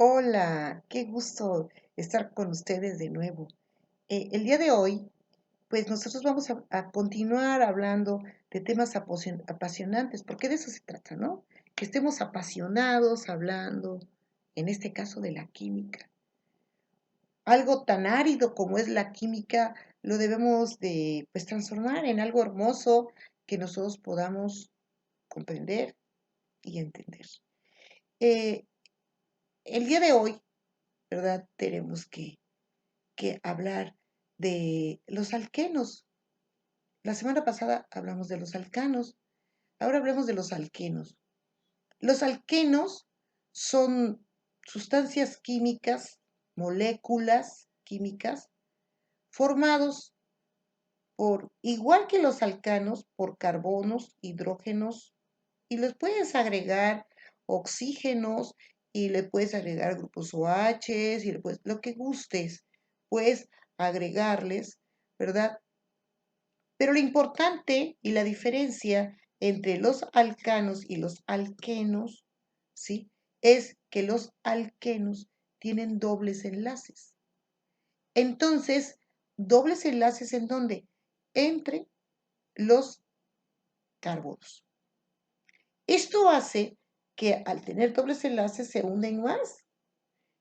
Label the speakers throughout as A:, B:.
A: Hola, qué gusto estar con ustedes de nuevo. El día de hoy, pues nosotros vamos a continuar hablando de temas apasionantes, porque de eso se trata, ¿no? Que estemos apasionados hablando, en este caso, de la química. Algo tan árido como es la química, lo debemos de, pues, transformar en algo hermoso que nosotros podamos comprender y entender. Eh, el día de hoy, ¿verdad? Tenemos que hablar de los alquenos. La semana pasada hablamos de los alcanos, ahora hablemos de los alquenos. Los alquenos son sustancias químicas, moléculas químicas, formados por, igual que los alcanos, por carbonos, hidrógenos, y les puedes agregar oxígenos, y le puedes agregar grupos OH, y le puedes, lo que gustes, puedes agregarles, ¿verdad? Pero lo importante y la diferencia entre los alcanos y los alquenos, ¿sí? Es que los alquenos tienen dobles enlaces. Entonces, dobles enlaces en dónde? Entre los carbonos. Esto hace que al tener dobles enlaces se unen más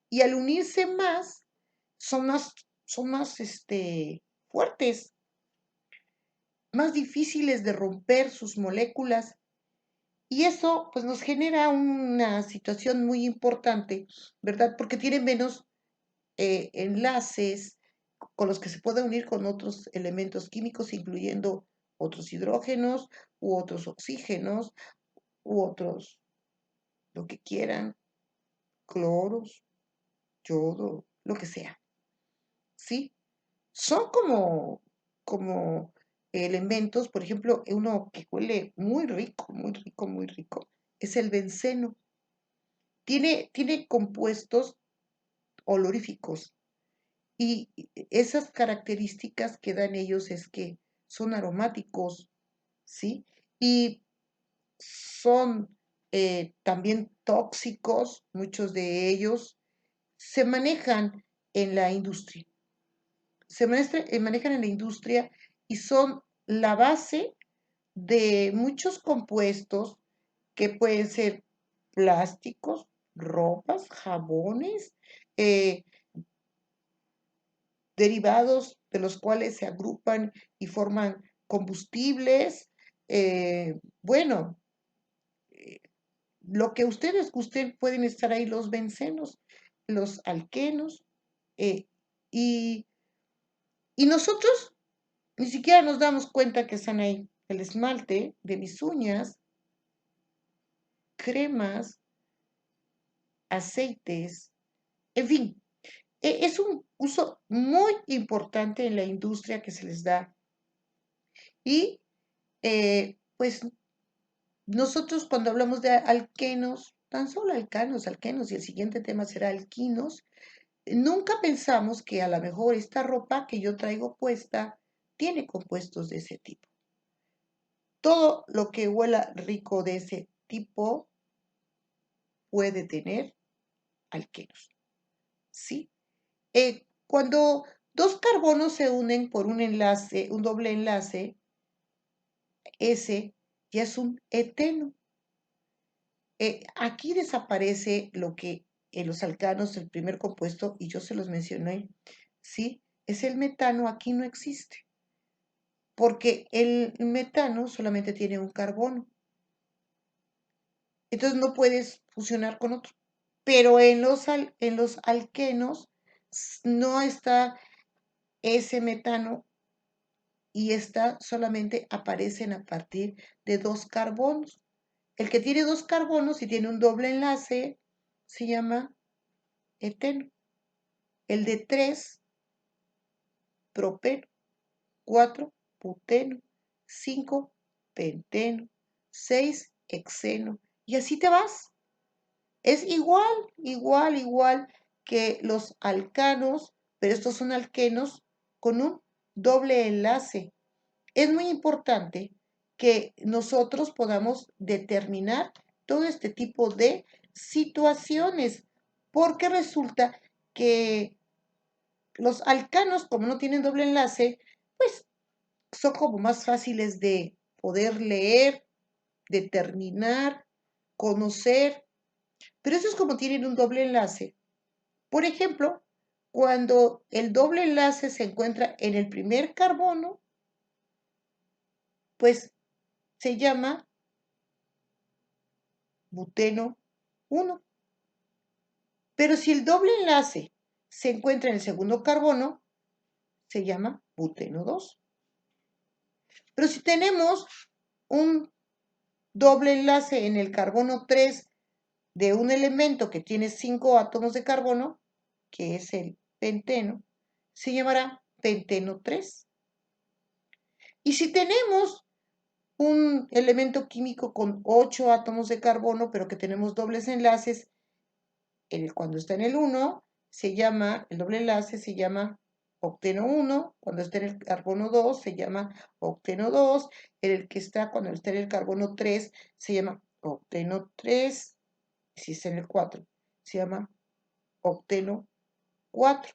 A: y al unirse más son más fuertes, más difíciles de romper sus moléculas. Y eso pues nos genera una situación muy importante, ¿verdad? Porque tienen menos enlaces con los que se puede unir con otros elementos químicos, incluyendo otros hidrógenos u otros oxígenos u otros, lo que quieran, cloros, yodo, lo que sea, ¿sí? Son como elementos, por ejemplo, uno que huele muy rico, muy rico, muy rico, es el benceno. Tiene compuestos oloríficos y esas características que dan ellos es que son aromáticos, ¿sí? Y son también tóxicos, muchos de ellos se manejan en la industria. Manejan en la industria y son la base de muchos compuestos que pueden ser plásticos, ropas, jabones, eh, derivados de los cuales se agrupan y forman combustibles. Bueno, eh, lo que ustedes gusten, pueden estar ahí los bencenos, los alquenos, eh, y, y nosotros ni siquiera nos damos cuenta que están ahí. El esmalte de mis uñas, cremas, aceites, en fin, es un uso muy importante en la industria que se les da. Y pues nosotros cuando hablamos de alquenos, tan solo alquenos, y el siguiente tema será alquinos, nunca pensamos que a lo mejor esta ropa que yo traigo puesta tiene compuestos de ese tipo. Todo lo que huela rico de ese tipo puede tener alquenos, ¿sí? Cuando dos carbonos se unen por un enlace, un doble enlace, ese ya es un eteno. Aquí desaparece lo que en los alcanos, el primer compuesto, y yo se los mencioné, ¿sí? Es el metano, aquí no existe, porque el metano solamente tiene un carbono, entonces no puedes fusionar con otro. Pero en los alquenos no está ese metano y solamente aparecen a partir de dos carbonos. El que tiene dos carbonos y tiene un doble enlace se llama eteno. El de 3, propeno. 4, buteno. 5, penteno. 6, hexeno. Y así te vas. Es igual que los alcanos, pero estos son alquenos con un doble enlace. Es muy importante que nosotros podamos determinar todo este tipo de situaciones, porque resulta que los alcanos, como no tienen doble enlace, pues son como más fáciles de poder leer, determinar, conocer, pero esos como tienen un doble enlace. Por ejemplo, cuando el doble enlace se encuentra en el primer carbono, pues se llama buteno 1. Pero si el doble enlace se encuentra en el segundo carbono, se llama buteno 2. Pero si tenemos un doble enlace en el carbono 3 de un elemento que tiene 5 átomos de carbono, que es el penteno, se llamará penteno 3. Y si tenemos un elemento químico con 8 átomos de carbono, pero que tenemos dobles enlaces, cuando está en el 1, el doble enlace se llama octeno 1, cuando está en el carbono 2 se llama octeno 2, cuando está en el carbono 3 se llama octeno 3, si está en el 4 se llama octeno 4.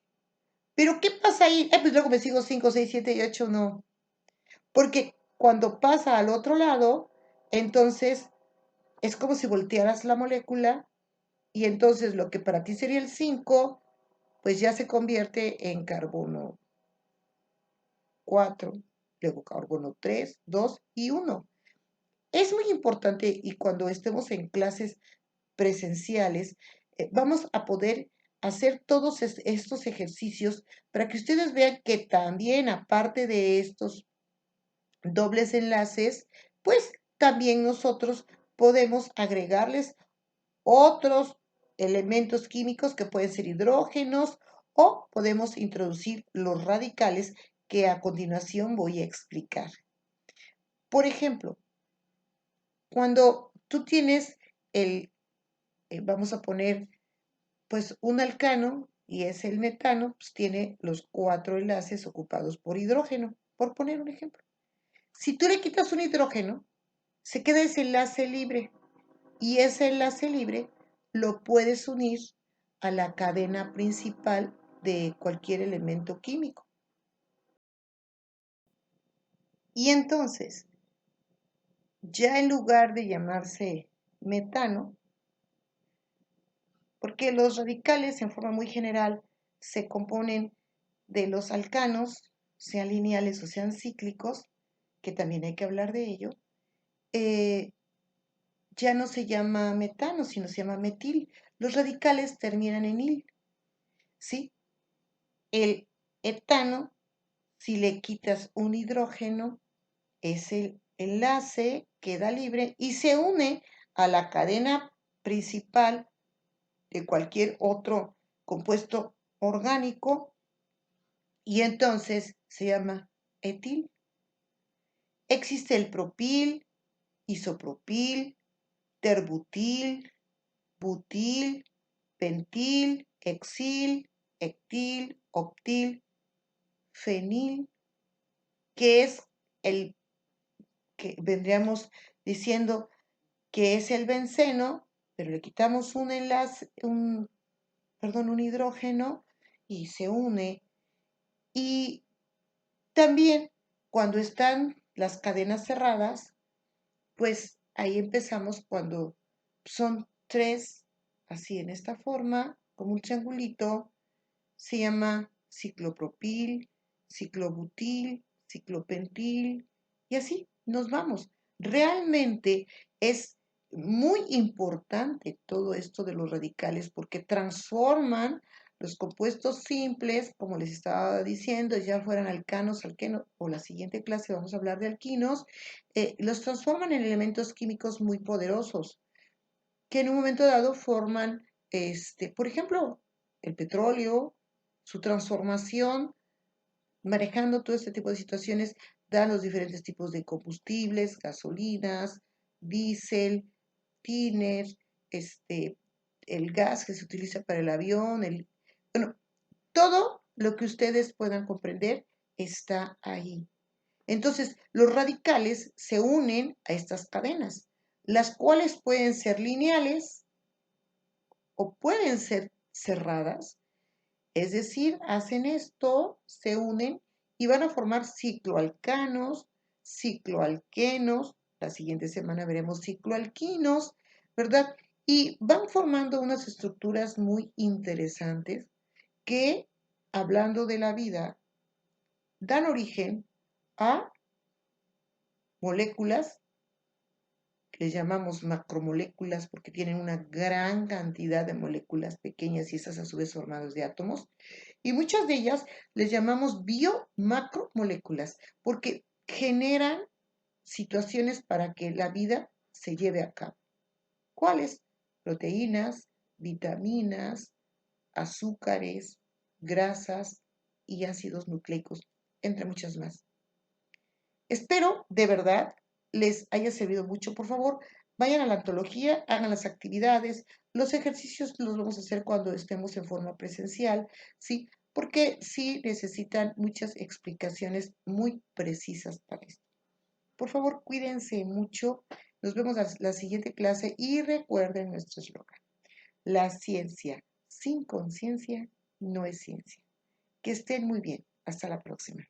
A: Pero ¿qué pasa ahí? Pues luego me sigo 5, 6, 7 y 8, no. Porque cuando pasa al otro lado, entonces es como si voltearas la molécula y entonces lo que para ti sería el 5, pues ya se convierte en carbono 4, luego carbono 3, 2 y 1. Es muy importante y cuando estemos en clases presenciales, vamos a poder hacer todos estos ejercicios para que ustedes vean que también, aparte de estos dobles enlaces, pues también nosotros podemos agregarles otros elementos químicos que pueden ser hidrógenos o podemos introducir los radicales que a continuación voy a explicar. Por ejemplo, cuando tú tienes vamos a poner pues un alcano y es el metano, pues tiene los 4 enlaces ocupados por hidrógeno, por poner un ejemplo. Si tú le quitas un hidrógeno, se queda ese enlace libre y ese enlace libre lo puedes unir a la cadena principal de cualquier elemento químico. Y entonces, ya en lugar de llamarse metano, porque los radicales en forma muy general se componen de los alcanos, sean lineales o sean cíclicos, que también hay que hablar de ello, eh, ya no se llama metano, sino se llama metil. Los radicales terminan en il, ¿sí? El etano, si le quitas un hidrógeno, es el enlace, queda libre y se une a la cadena principal de cualquier otro compuesto orgánico y entonces se llama etil. Existe el propil, isopropil, terbutil, butil, pentil, hexil, ectil, optil, fenil, que es el que vendríamos diciendo que es el benceno, pero le quitamos un enlace, un hidrógeno y se une. Y también cuando están las cadenas cerradas, pues ahí empezamos cuando son 3, así en esta forma, como un triangulito, se llama ciclopropil, ciclobutil, ciclopentil, y así nos vamos. Realmente es muy importante todo esto de los radicales porque transforman los compuestos simples, como les estaba diciendo, ya fueran alcanos, alquenos, o la siguiente clase vamos a hablar de alquinos, los transforman en elementos químicos muy poderosos que en un momento dado forman, por ejemplo, el petróleo, su transformación, manejando todo este tipo de situaciones, dan los diferentes tipos de combustibles, gasolinas, diésel, tiner, el gas que se utiliza para el avión, bueno, todo lo que ustedes puedan comprender está ahí. Entonces, los radicales se unen a estas cadenas, las cuales pueden ser lineales o pueden ser cerradas. Es decir, hacen esto, se unen y van a formar cicloalcanos, cicloalquenos. La siguiente semana veremos cicloalquinos, ¿verdad? Y van formando unas estructuras muy interesantes que, hablando de la vida, dan origen a moléculas que les llamamos macromoléculas porque tienen una gran cantidad de moléculas pequeñas y esas a su vez formadas de átomos. Y muchas de ellas les llamamos biomacromoléculas porque generan situaciones para que la vida se lleve a cabo. ¿Cuáles? Proteínas, vitaminas, azúcares, grasas y ácidos nucleicos, entre muchas más. Espero de verdad les haya servido mucho. Por favor, vayan a la antología, hagan las actividades, los ejercicios los vamos a hacer cuando estemos en forma presencial, ¿sí? Porque sí necesitan muchas explicaciones muy precisas para esto. Por favor, cuídense mucho. Nos vemos la siguiente clase y recuerden nuestro eslogan. La ciencia sin conciencia no es ciencia. Que estén muy bien. Hasta la próxima.